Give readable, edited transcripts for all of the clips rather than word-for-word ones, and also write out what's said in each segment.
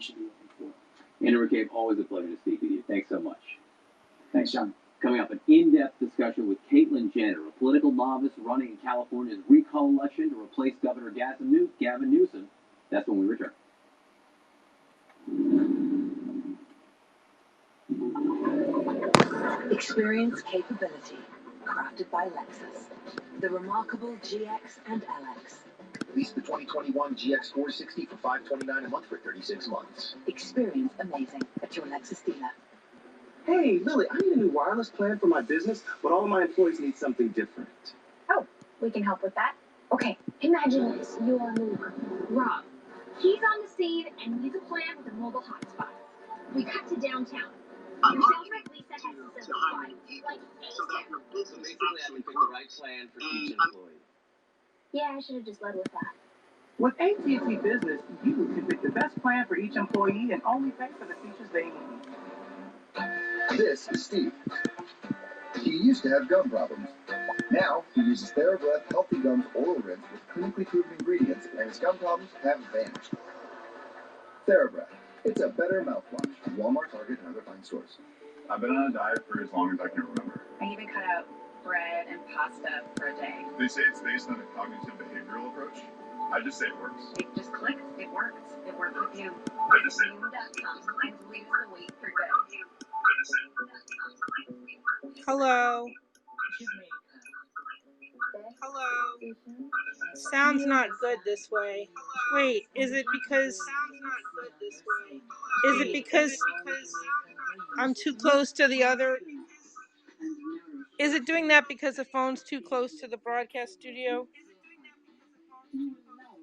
should be looking for. Andrew McCabe, always a pleasure to speak with you. Thanks so much. Thanks, John. Coming up, an in-depth discussion with Caitlyn Jenner, a political novice running in California's recall election to replace Governor Gavin Newsom. That's when we return. Experience capability, crafted by Lexus. The remarkable GX and LX. Lease the 2021 GX 460 for $529 a month for 36 months. Experience amazing at your Lexus dealer. Hey, Lily, I need a new wireless plan for my business, but all of my employees need something different. Oh, we can help with that. Okay, imagine this. Your neighbor, Rob. He's on the scene and needs a plan with a mobile hotspot. We cut to downtown. Your sales rep Lisa has to subscribe. Like, So that your business actually pick the right plan for each employee. yeah, I should have just led with that. With AT&T Business, you can pick the best plan for each employee and only pay for the features they need. This is Steve. He used to have gum problems. Now, he uses TheraBreath Healthy Gums Oral Rinse with clinically proven ingredients, and his gum problems have vanished. TheraBreath. It's a better mouthwash at Walmart, Target, and other fine stores. I've been on a diet for as long as I can remember. I even cut out bread and pasta for a day. They say it's based on a cognitive behavioral approach. I just say it works. It just clicked. It worked. It worked with you. I just say it works. And lose the weight for good. I just say it works. Hello. Hello. Sounds not good this way. Wait, is it because I'm too close to the other? Is it doing that because the phone's too close to the broadcast studio?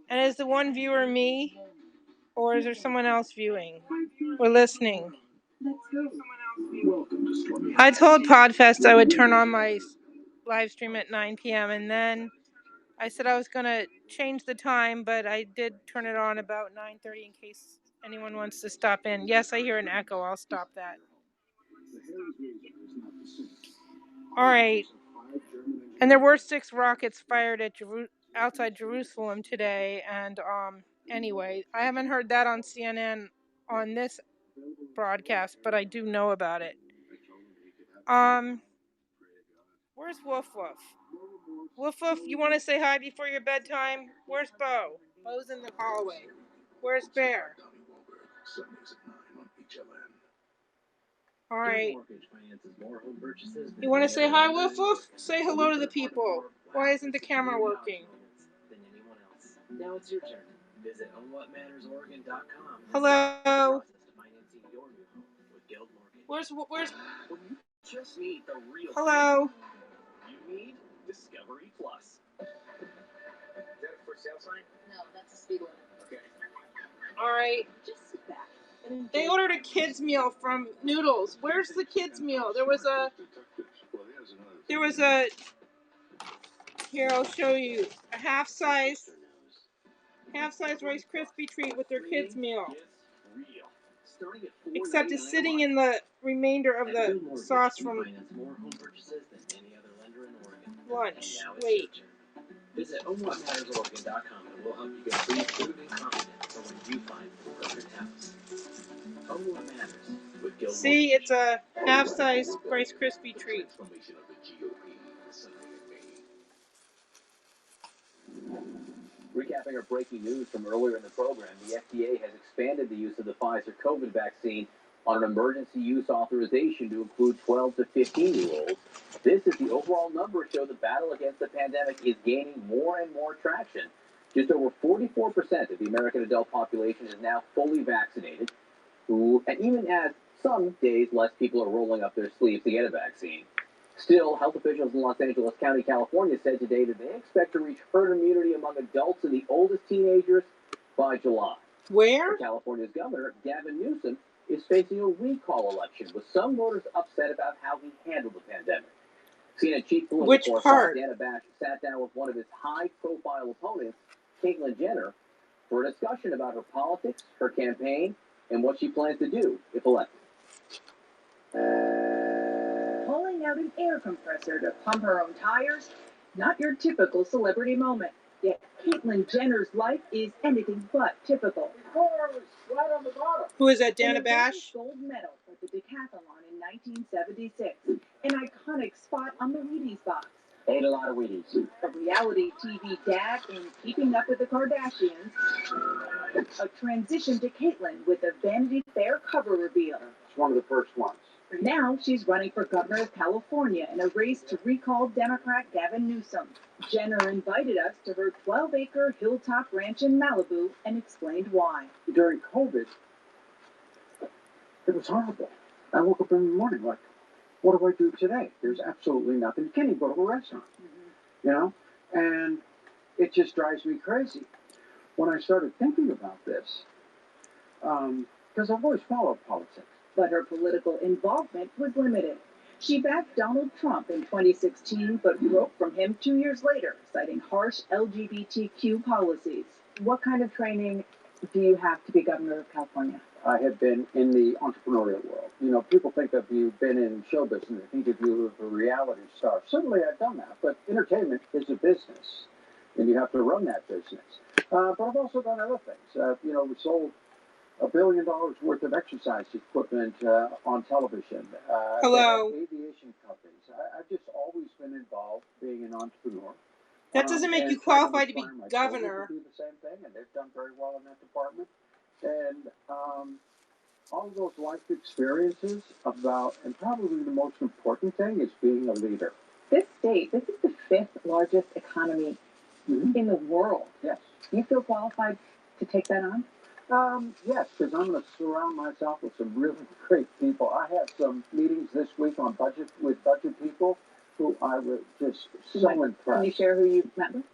And is the one viewer me? Or is there someone else viewing or listening? I told Podfest I would turn on my live stream at 9 p.m. and then I said I was going to change the time, but I did turn it on about 9:30 in case anyone wants to stop in. Yes, I hear an echo. I'll stop that. All right. And there were 6 rockets fired at outside Jerusalem today. And anyway, I haven't heard that on CNN on this broadcast, but I do know about it. Where's Woof Woof? Woof Woof, you want to say hi before your bedtime? Where's Bo? Bo's in the hallway. Where's Bear? All right. You want to say hi, Woof Woof? Say hello to the people. Why isn't the camera working? Now it's your turn. Visit ownwhatmattersoregon.com. Hello. Where's Just need the real. Hello. You need Discovery Plus. Is that a for sale sign? No, that's a speed limit. Okay. All right. Just sit back. They ordered a kids meal from Noodles. Where's the kids meal? There was a here, I'll show you. A half-size Rice Krispie treat with their kids meal. Except it's sitting in the remainder of the sauce from lunch. Wait. Visit ownwhatmattersoregon.com and we'll help you get free food and confidence for when you find the perfect house. Own What Matters with Gil See, Morgan. it's a half-size Rice Krispie treat. Transformation of the GOP, Sonny and me. Recapping our breaking news from earlier in the program, the FDA has expanded the use of the Pfizer COVID vaccine on an emergency use authorization to include 12 to 15-year-olds. This is the overall numbers show the battle against the pandemic is gaining more and more traction. Just over 44% of the American adult population is now fully vaccinated, and even as some days less people are rolling up their sleeves to get a vaccine. Still, health officials in Los Angeles County, California said today that they expect to reach herd immunity among adults and the oldest teenagers by July. Where? California's governor, Gavin Newsom, is facing a recall election, with some voters upset about how he handled the pandemic. CNN chief political correspondent Dana Bash sat down with one of his high-profile opponents, Caitlyn Jenner, for a discussion about her politics, her campaign, and what she plans to do if elected. Pulling out an air compressor to pump her own tires? Not your typical celebrity moment. Yet Caitlyn Jenner's life is anything but typical. Who is that, An Dana Olympic Bash? gold medal at the decathlon in 1976, an iconic spot on the Wheaties box, Ate a lot of Wheaties. a reality TV dad in Keeping Up with the Kardashians, a transition to Caitlyn with a Vanity Fair cover reveal. It's one of the first ones. Now she's running for governor of California in a race to recall Democrat Gavin Newsom. Jenner invited us to her 12-acre hilltop ranch in Malibu and explained why. During COVID, it was horrible. I woke up in the morning like, what do I do today? There's absolutely nothing. You can't even go to a restaurant, you know? And it just drives me crazy. When I started thinking about this, because I've always followed politics. But her political involvement was limited. She backed Donald Trump in 2016, but broke from him 2 years later, citing harsh LGBTQ policies. What kind of training do you have to be governor of California? I have been in the entrepreneurial world. You know, people think of you been in show business, they think of you as a reality star. Certainly I've done that, but entertainment is a business, and you have to run that business. But I've also done other things. You know, we sold $1 billion worth of exercise equipment on television. Hello. Aviation companies. I've just always been involved being an entrepreneur. That doesn't make and you tried qualified to be inspire my governor. children to do the same thing, and they've done very well in that department. And all of those life experiences about, and probably the most important thing is being a leader. This state, this is the 5th largest economy in the world. Yes. Do you feel qualified to take that on? Yes, because I'm going to surround myself with some really great people. I have some meetings this week on budget with budget people who I was just so impressed. Can you share who you met with?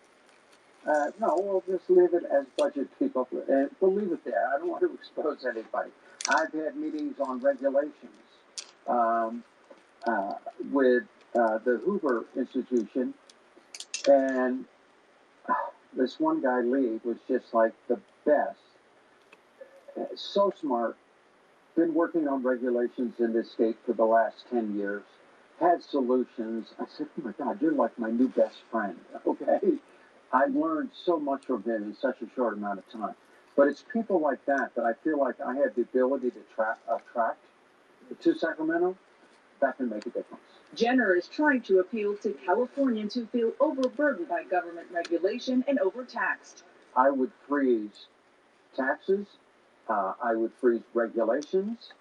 No, we'll just leave it as budget people, and we'll leave it there. I don't want to expose anybody. I've had meetings on regulations with the Hoover Institution, and this one guy, Lee, was just like the best. So smart. Been working on regulations in this state for the last 10 years. Had solutions. I said, oh my God, you're like my new best friend. Okay. I learned so much from him in such a short amount of time. But it's people like that that I feel like I have the ability to attract to Sacramento that can make a difference. Jenner is trying to appeal to Californians who feel overburdened by government regulation and overtaxed. I would freeze taxes. I would freeze regulations.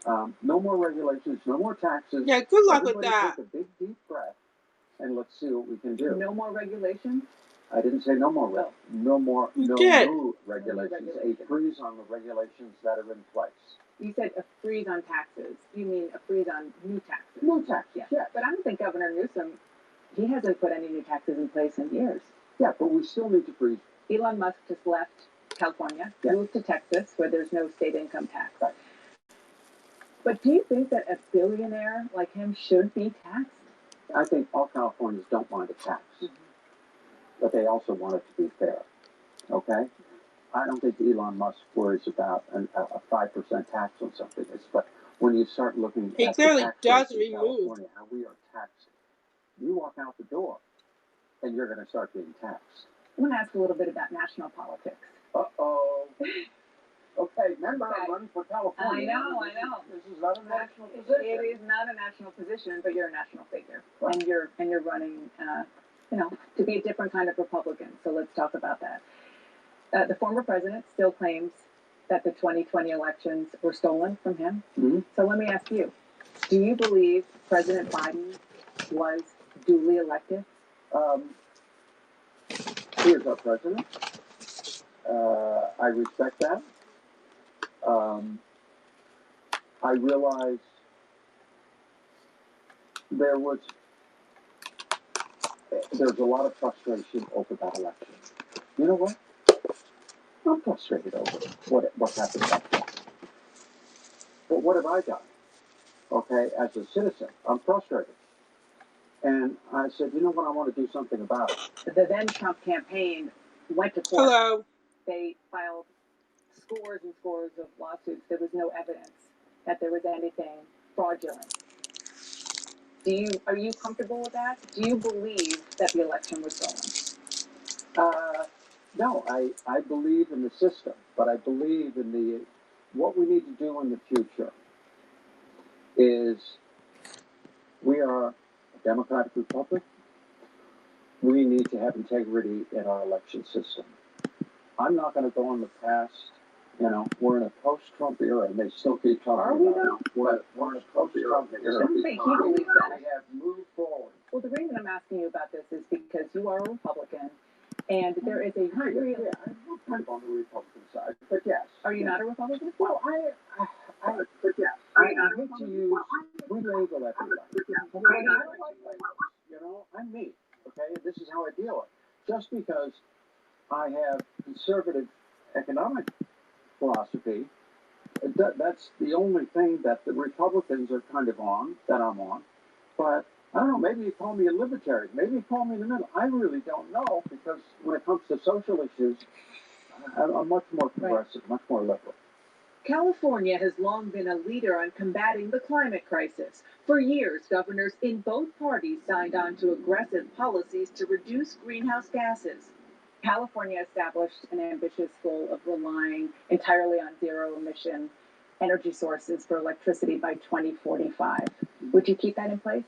No more regulations, no more taxes. Yeah, good luck with Everybody that. take a big, deep breath, and let's see what we can do. No more regulations? I didn't say no more. No more. You No did. new regulations. A freeze on the regulations that are in place. You said a freeze on taxes. You mean a freeze on new taxes? New taxes. Yeah. But I don't think Governor Newsom, he hasn't put any new taxes in place in years. Yeah, but we still need to freeze. Elon Musk just left California, Yeah. moved to Texas, where there's no state income tax. Right. But do you think that a billionaire like him should be taxed? I think all Californians don't mind a tax, but they also want it to be fair. Okay? I don't think Elon Musk worries about a 5% tax on something. But when you start looking He at clearly the tax does rates in remove. California, how we are taxed, you walk out the door, and you're going to start being taxed. I want to ask a little bit about national politics. Uh-oh. Okay, remember, Okay. I'm running for California. I know. This is not a national position. It is not a national position, but you're a national figure, Right. and you're running, to be a different kind of Republican. So let's talk about that. The former president still claims that the 2020 elections were stolen from him. Mhm. So let me ask you: do you believe President Biden was duly elected? He is our president. I respect that. I realize there's a lot of frustration over that election. You know what? I'm frustrated over what happened back then. But what have I done? Okay, as a citizen, I'm frustrated. And I said, you know what? I want to do something about it. The then Trump campaign went to court. Hello. They filed scores and scores of lawsuits. There was no evidence that there was anything fraudulent. Are you comfortable with that? Do you believe that the election was stolen? No, I believe in the system, but I believe in what we need to do in the future is we are a democratic republic. We need to have integrity in our election system. I'm not going to go on the past. You know, we're in a post-Trump era, and they still keep talking about it. We're in a post-Trump era. I don't think he believes that. We have moved forward. Well, the reason I'm asking you about this is because you are a Republican, and there is a real... I'm kind of on the Republican side, but yes. Are you not a Republican? Well, I hate to use, we label everybody. I don't like labels, you know, I'm me, okay? This is how I deal with it. Just because I have conservative economic philosophy, that's the only thing that the Republicans are kind of on, that I'm on. But I don't know, maybe you call me a libertarian, maybe you call me in the middle. I really don't know, because when it comes to social issues, I'm much more progressive, much more liberal. California has long been a leader on combating the climate crisis. For years, governors in both parties signed on to aggressive policies to reduce greenhouse gases. California established an ambitious goal of relying entirely on zero-emission energy sources for electricity by 2045. Would you keep that in place?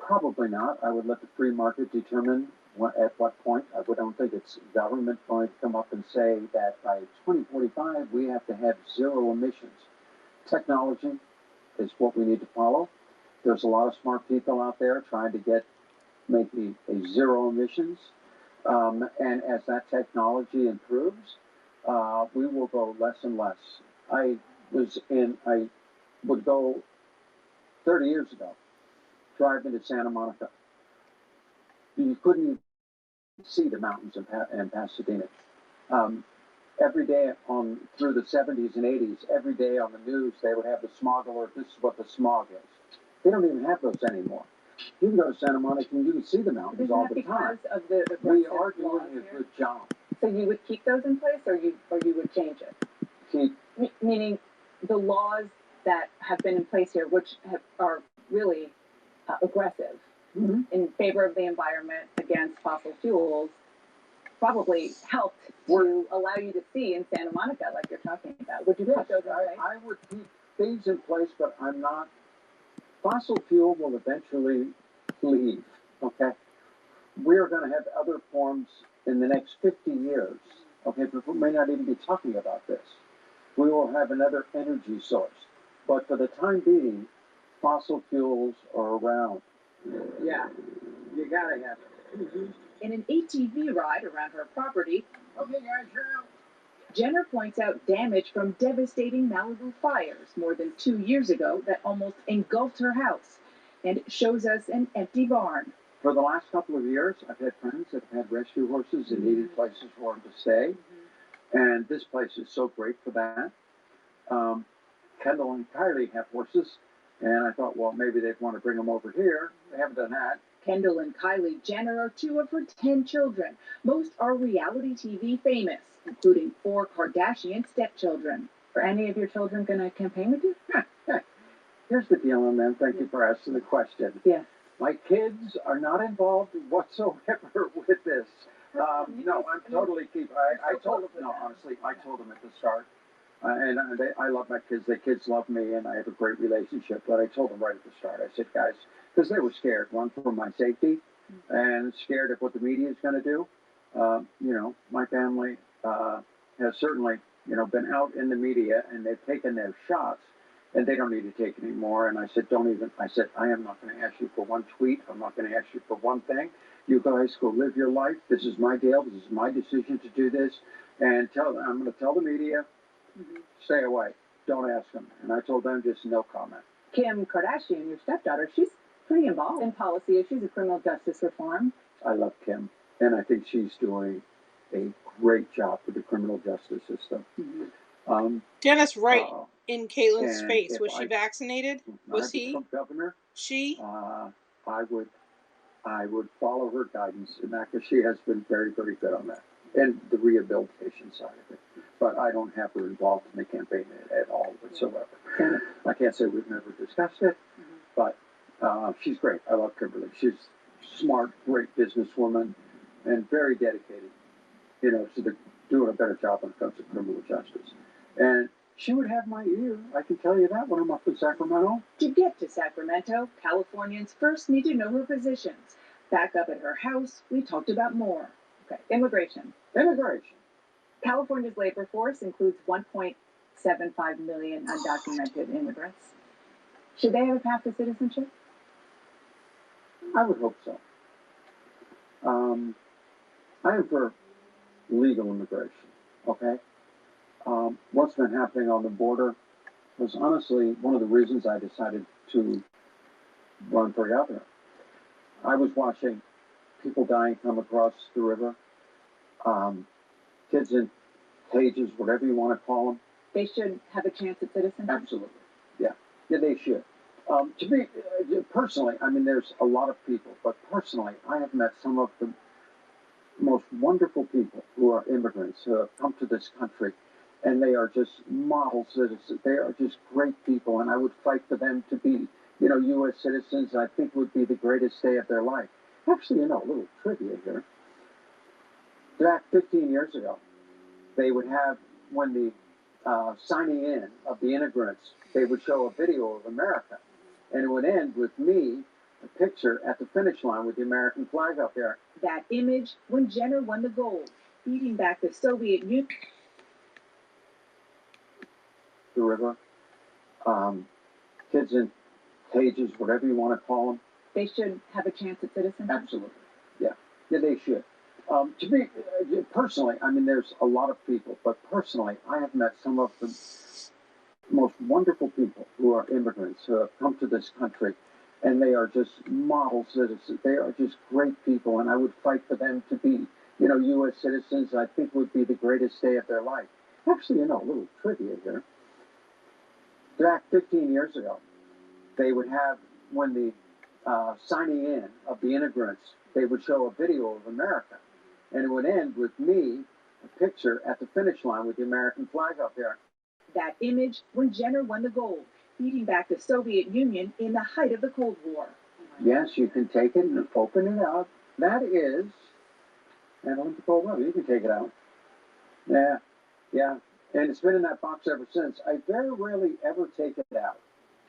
Probably not. I would let the free market determine at what point. I don't think it's government going to come up and say that by 2045 we have to have zero emissions. Technology is what we need to follow. There's a lot of smart people out there trying to make a zero emissions. And as that technology improves, we will go less and less. I would go 30 years ago, drive into Santa Monica. You couldn't even see the mountains in Pasadena. Every day through the 70s and 80s, every day on the news, they would have the smog alert. This is what the smog is. They don't even have those anymore. You can go to Santa Monica and you can see the mountains all the time. Of the we are doing a good job. So you would keep those in place, or you would change it? Meaning the laws that have been in place here, which are really aggressive in favor of the environment, against fossil fuels, probably helped to allow you to see in Santa Monica, like you're talking about. Would you put those in place? I would keep things in place, but I'm not. Fossil fuel will eventually leave, okay? We're going to have other forms in the next 50 years, okay? But we may not even be talking about this. We will have another energy source. But for the time being, fossil fuels are around. Yeah, you got to have it. In an ATV ride around her property, Okay, guys, you're out. Jenner points out damage from devastating Malibu fires more than 2 years ago that almost engulfed her house, and shows us an empty barn. For the last couple of years, I've had friends that have had rescue horses and needed places for them to stay, and this place is so great for that. Kendall and Kylie have horses, and I thought, well, maybe they'd want to bring them over here. They haven't done that. Kendall and Kylie Jenner are 2 of her 10 children. Most are reality TV famous, including 4 Kardashian stepchildren. Are any of your children going to campaign with you? Here's the deal on them. Thank you for asking the question. Yeah. My kids are not involved whatsoever with this. No, I'm totally I told them, no, honestly, I told them at the start. I love my kids. The kids love me, and I have a great relationship. But I told them right at the start. I said, guys, because they were scared. One, for my safety, and scared of what the media is going to do. My family has certainly, been out in the media, and they've taken their shots, and they don't need to take any more. And I said, I am not going to ask you for one tweet. I'm not going to ask you for one thing. You guys go live your life. This is my deal. This is my decision to do this. And I'm going to tell the media, stay away. Don't ask them. And I told them just no comment. Kim Kardashian, your stepdaughter, she's pretty involved in policy issues of criminal justice reform. I love Kim, and I think she's doing a great job with the criminal justice system. Dennis Wright in Caitlin's and face. if Was she vaccinated? Was he? Governor, She? I would follow her guidance in that, because she has been very, very good on that, and the rehabilitation side of it. But I don't have her involved in the campaign at all whatsoever. I can't say we've never discussed it, but she's great. I love Kimberly. smart, great businesswoman, and very dedicated. She's doing a better job when it comes to criminal justice. And she would have my ear, I can tell you that, when I'm up in Sacramento. To get to Sacramento, Californians first need to know her positions. Back up at her house, we talked about more. Okay, immigration. Immigration. California's labor force includes 1.75 million undocumented immigrants. Should they have a path to citizenship? I would hope so. I am for legal immigration, okay? What's been happening on the border was honestly one of the reasons I decided to run for governor. I was watching people dying come across the river, kids in cages, whatever you want to call them. They should have a chance at citizenship? Absolutely, yeah, they should. To me, personally, I mean, there's a lot of people, but personally, I have met some of the most wonderful people who are immigrants who have come to this country, and they are just model citizens. They are just great people, and I would fight for them to be, U.S. citizens. I think would be the greatest day of their life. Actually, a little trivia here. Back 15 years ago, they would have, when the signing in of the immigrants, they would show a video of America, and it would end with me, a picture at the finish line with the American flag up there. That image when Jenner won the gold, beating back the Soviet Union. The river, kids in cages, whatever you want to call them. They should have a chance at citizenship? Absolutely, yeah, they should. To me, personally, I mean, there's a lot of people, but personally, I have met some of the most wonderful people who are immigrants who have come to this country, and they are just model citizens. They are just great people, and I would fight for them to be, U.S. citizens. I think would be the greatest day of their life. Actually, a little trivia here. Back 15 years ago, they would have, when the signing in of the immigrants, they would show a video of America, and it would end with me, a picture at the finish line with the American flag up there. That image when Jenner won the gold, beating back the Soviet Union in the height of the Cold War. Yes, you can take it and open it out. That is an Olympic gold medal. You can take it out. Yeah. And it's been in that box ever since. I very rarely ever take it out.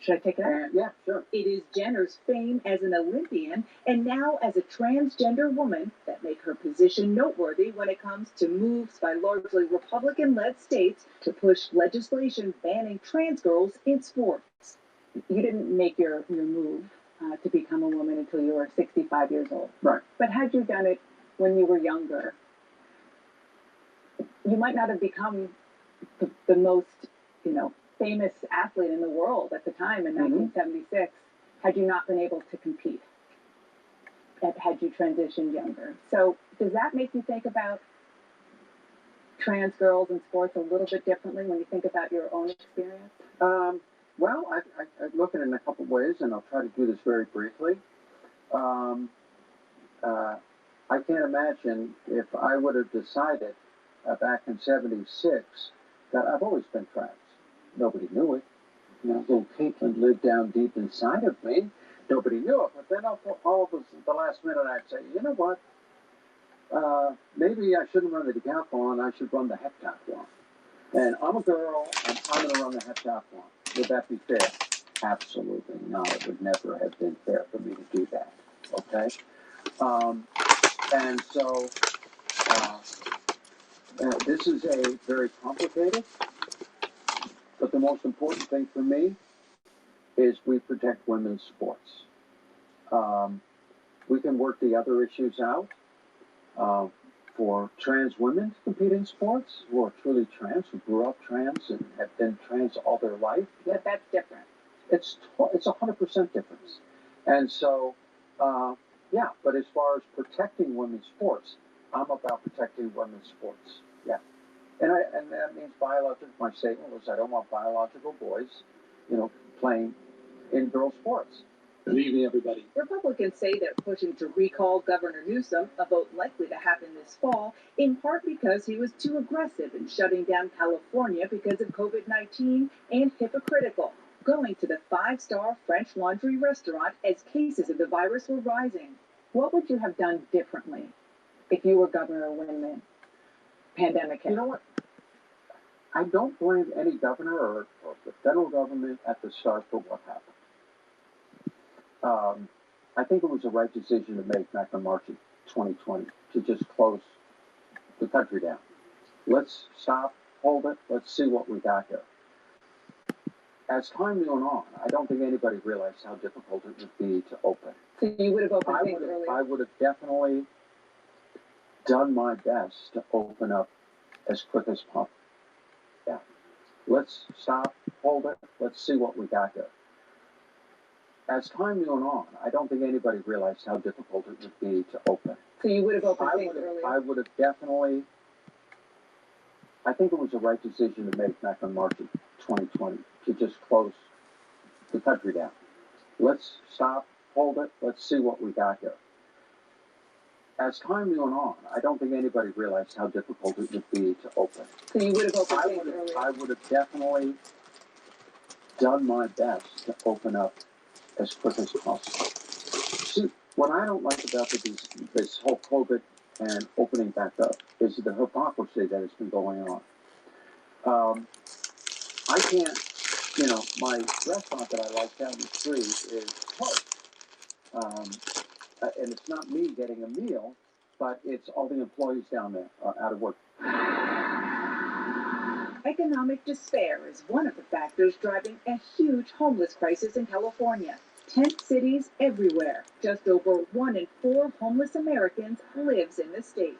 Should I take it out? Yeah, sure. It is Jenner's fame as an Olympian and now as a transgender woman that make her position noteworthy when it comes to moves by largely Republican-led states to push legislation banning trans girls in sports. You didn't make your move to become a woman until you were 65 years old. Right. But had you done it when you were younger, you might not have become the most, famous athlete in the world at the time in 1976 had you not been able to compete, had you transitioned younger. So does that make you think about trans girls in sports a little bit differently when you think about your own experience? Well, I look at it in a couple ways, and I'll try to do this very briefly. I can't imagine if I would have decided back in '76 that I've always been trans. Nobody knew it. Little Caitlin lived down deep inside of me. Nobody knew it. But then all of us, at the last minute, I'd say, you know what? Maybe I shouldn't run the decathlon. I should run the heptathlon. And I'm a girl, and I'm going to run the heptathlon. Would that be fair? Absolutely not. It would never have been fair for me to do that. Okay? And so this is a very complicated, but the most important thing for me is we protect women's sports. We can work the other issues out for trans women to compete in sports who are truly trans, who grew up trans and have been trans all their life. Yeah, that's different. It's 100% difference. And so, but as far as protecting women's sports, I'm about protecting women's sports. Yeah. And that means biological. My statement was I don't want biological boys, playing in girls' sports. Good evening, everybody. Republicans say they're pushing to recall Governor Newsom, a vote likely to happen this fall, in part because he was too aggressive in shutting down California because of COVID-19 and hypocritical, going to the 5-star French Laundry restaurant as cases of the virus were rising. What would you have done differently if you were governor when the pandemic hit? You know what? I don't blame any governor or the federal government at the start for what happened. I think it was the right decision to make back in March of 2020 to just close the country down. Let's stop, hold it, let's see what we got here. As time went on, I don't think anybody realized how difficult it would be to open. So you would have opened things earlier? I would have definitely done my best to open up as quick as possible. Yeah. Let's stop, hold it, let's see what we got here. As time went on, I don't think anybody realized how difficult it would be to open. So you would have opened things earlier? I would have definitely, I think it was the right decision to make back in March of 2020 to just close the country down. Let's stop, hold it, let's see what we got here. As time went on, I don't think anybody realized how difficult it would be to open. So you would have opened things earlier? I would have definitely done my best to open up as quick as possible. See, what I don't like about this whole COVID and opening back up is the hypocrisy that has been going on. I can't, you know, my restaurant that I like down the street is closed. And it's not me getting a meal, but it's all the employees down there out of work. Economic despair is one of the factors driving a huge homeless crisis in California. Tent cities everywhere. Just over 1 in 4 homeless Americans lives in the state.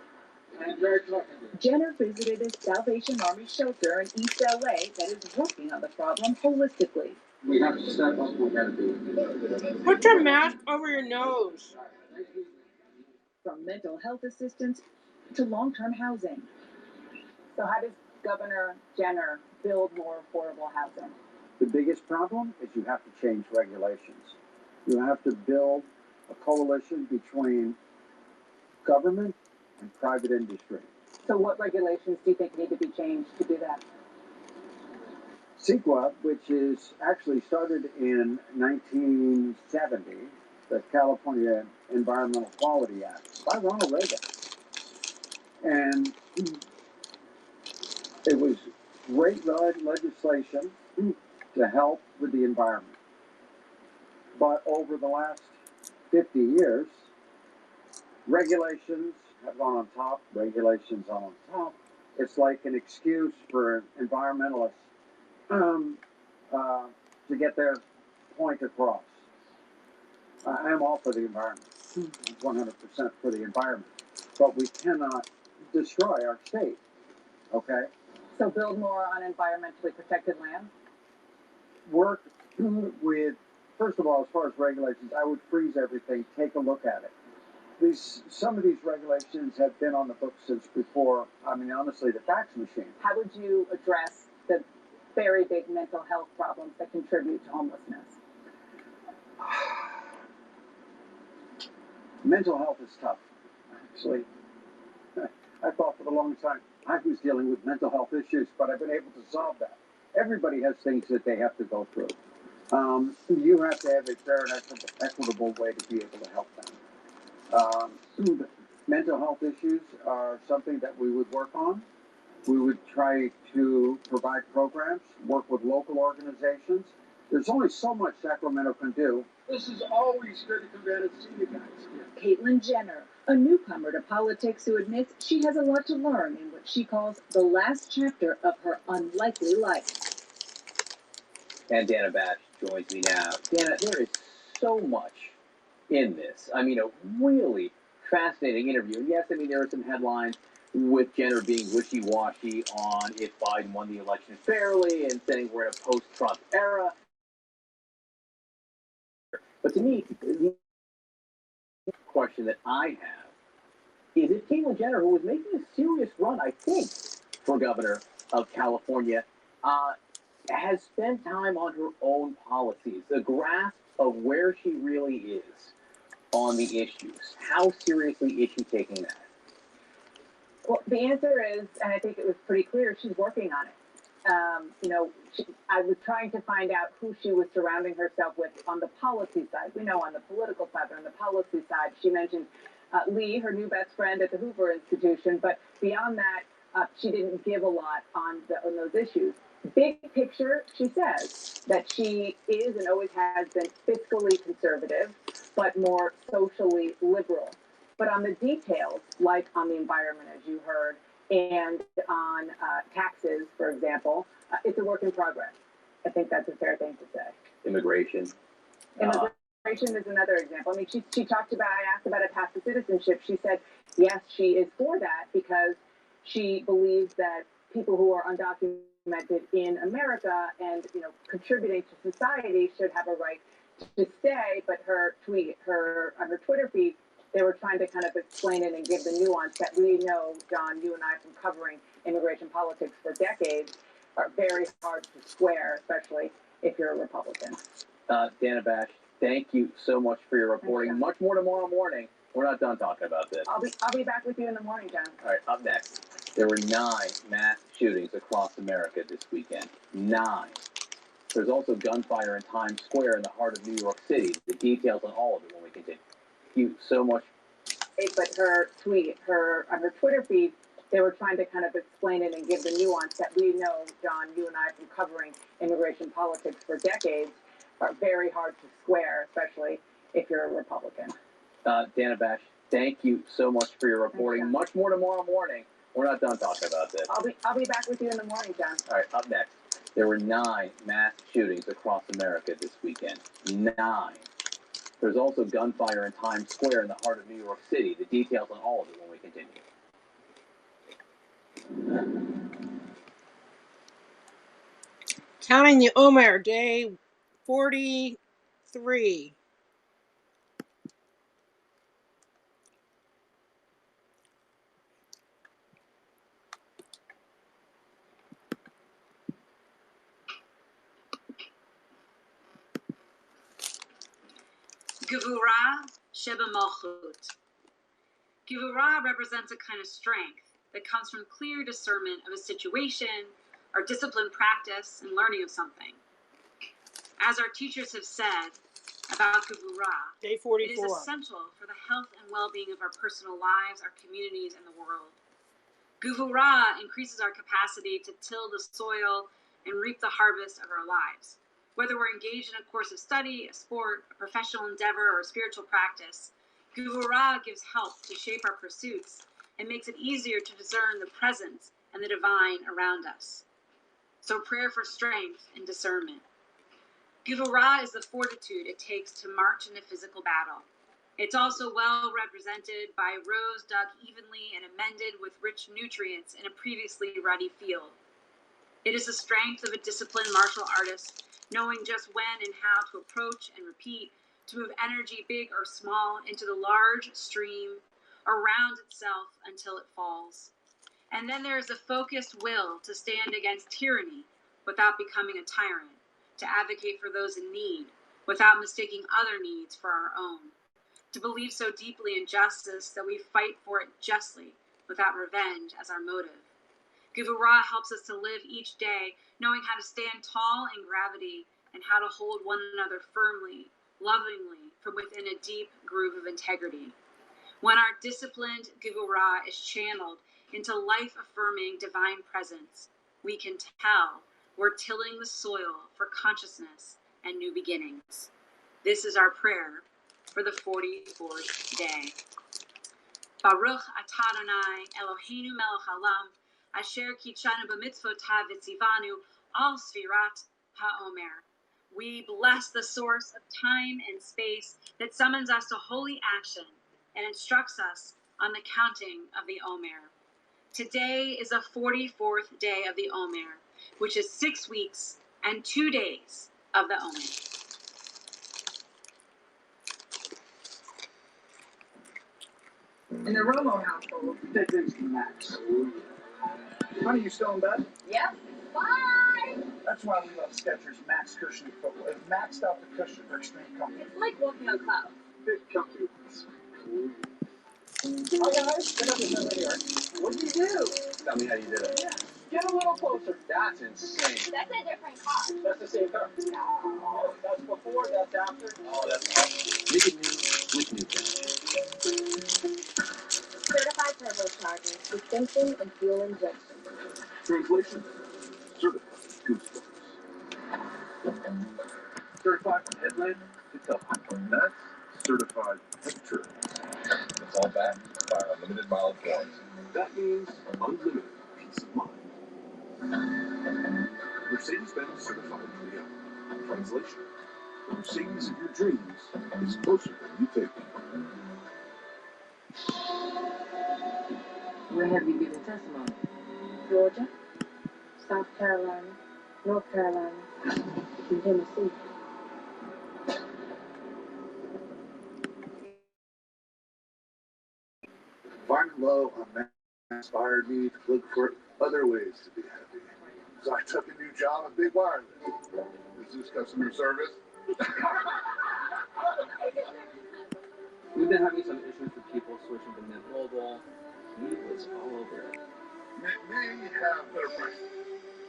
Jenner visited a Salvation Army shelter in East LA that is working on the problem holistically. We have to step up what we got to do. Put your mask over your nose. From mental health assistance to long-term housing. So how does Governor Jenner build more affordable housing? The biggest problem is you have to change regulations. You have to build a coalition between government and private industry. So what regulations do you think need to be changed to do that? CEQA, which is actually started in 1970, the California Environmental Quality Act, by Ronald Reagan. And it was great legislation to help with the environment. But over the last 50 years, regulations have gone on top, regulations on top. It's like an excuse for environmentalists to get their point across. I am all for the environment, 100% for the environment, but we cannot destroy our state, okay? So build more on environmentally protected land? Work with, first of all, as far as regulations, I would freeze everything, take a look at it. Some of these regulations have been on the books since before, I mean, honestly, the fax machine. How would you address the very big mental health problems that contribute to homelessness? Mental health is tough, actually. I thought for a long time I was dealing with mental health issues, but I've been able to solve that. Everybody has things that they have to go through. You have to have a fair and equitable way to be able to help them. Mental health issues are something that we would work on. We would try to provide programs, work with local organizations. There's only so much Sacramento can do. This is always good to come down and see you guys. Caitlyn Jenner, a newcomer to politics who admits she has a lot to learn in what she calls the last chapter of her unlikely life. And Dana Bash joins me now. Dana, there is so much in this. I mean, a really fascinating interview. And yes, I mean, there are some headlines with Jenner being wishy-washy on if Biden won the election fairly and saying we're in a post-Trump era. But to me, the question that I have is if Caitlyn Jenner, who was making a serious run, I think, for governor of California, has spent time on her own policies, the grasp of where she really is on the issues. How seriously is she taking that? Well, the answer is, and I think it was pretty clear, she's working on it. I was trying to find out who she was surrounding herself with on the policy side. We know on the political side, but on the policy side, she mentioned Lee, her new best friend at the Hoover Institution. But beyond that, she didn't give a lot on those issues. Big picture, she says that she is and always has been fiscally conservative, but more socially liberal. But on the details, like on the environment, as you heard, and on taxes, for example, it's a work in progress. I think that's a fair thing to say. Immigration. Immigration is another example. I mean, she talked about, I asked about a path to citizenship. She said, yes, she is for that because she believes that people who are undocumented in America and, contributing to society should have a right to stay. But on her Twitter feed, they were trying to kind of explain it and give the nuance that we know, John, you and I, from covering immigration politics for decades, are very hard to square, especially if you're a Republican. Dana Bash, thank you so much for your reporting. Sure. Much more tomorrow morning. We're not done talking about this. I'll be back with you in the morning, John. All right, up next. There were 9 mass shootings across America this weekend. 9. There's also gunfire in Times Square in the heart of New York City. The details on all of it when we continue. Thank you so much. But on her Twitter feed, they were trying to kind of explain it and give the nuance that we know, John, you and I, from covering immigration politics for decades, are very hard to square, especially if you're a Republican. Dana Bash, thank you so much for your reporting. Much more tomorrow morning. We're not done talking about this. I'll be back with you in the morning, John. All right, up next. There were 9 mass shootings across America this weekend. 9. There's also gunfire in Times Square in the heart of New York City. The details on all of it when we continue. Counting the Omer, day 43. Gevurah Sheba Malchut. Gevurah represents a kind of strength that comes from clear discernment of a situation or disciplined practice and learning of something. As our teachers have said about Gevurah, day 44. It is essential for the health and well-being of our personal lives, our communities, and the world. Gevurah increases our capacity to till the soil and reap the harvest of our lives. Whether we're engaged in a course of study, a sport, a professional endeavor, or a spiritual practice, Gevurah gives help to shape our pursuits and makes it easier to discern the presence and the divine around us. So prayer for strength and discernment. Gevurah is the fortitude it takes to march in a physical battle. It's also well represented by rows dug evenly and amended with rich nutrients in a previously ruddy field. It is the strength of a disciplined martial artist, knowing just when and how to approach and repeat, to move energy, big or small, into the large stream around itself until it falls. And then there is a focused will to stand against tyranny without becoming a tyrant, to advocate for those in need without mistaking other needs for our own, to believe so deeply in justice that we fight for it justly without revenge as our motive. Gevurah helps us to live each day knowing how to stand tall in gravity and how to hold one another firmly, lovingly, from within a deep groove of integrity. When our disciplined Gevurah is channeled into life-affirming divine presence, we can tell we're tilling the soil for consciousness and new beginnings. This is our prayer for the 44th day. Baruch atah Adonai Eloheinu melech haolam, asher kitshanu b'mitzvotav v'tzivanu al sfirat ha'omer. We bless the source of time and space that summons us to holy action and instructs us on the counting of the Omer. Today is the 44th day of the Omer, which is 6 weeks and 2 days of the Omer. In the Romo household, that is Max. Honey, you still in bed? Yep. Bye. That's why we love Skechers Max Cushioning footwear. It's maxed out the cushion for extreme comfort. It's like walking on clouds. Big comfy ones. Oh guys, get up and over here. What did you do? Tell me how you did it. Yeah. Get a little closer. That's insane. That's a different car. That's the same car. Oh, that's before, that's after. Oh, that's awesome. Make it new with New Dash. Certified turbocharger, suspension and fuel injection. Translation: certified goosebumps. Certified from headlamp to cup. That's certified picture. It's all backed by our limited miles warranty. That means unlimited peace of mind. Mercedes-Benz certified Clio. Translation: the Mercedes of your dreams is closer than you think. Where have you given testimony? Georgia, South Carolina, North Carolina, and Tennessee. Finding love on that inspired me to look for other ways to be happy. So I took a new job at Big Wireless. Is this customer service? We've been having some issues with people switching to Mint Mobile. He was all over it. We may have better prices,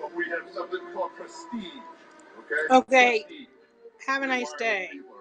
but we have something called prestige. Okay? Okay. Prestige. Have a nice Wireless day. people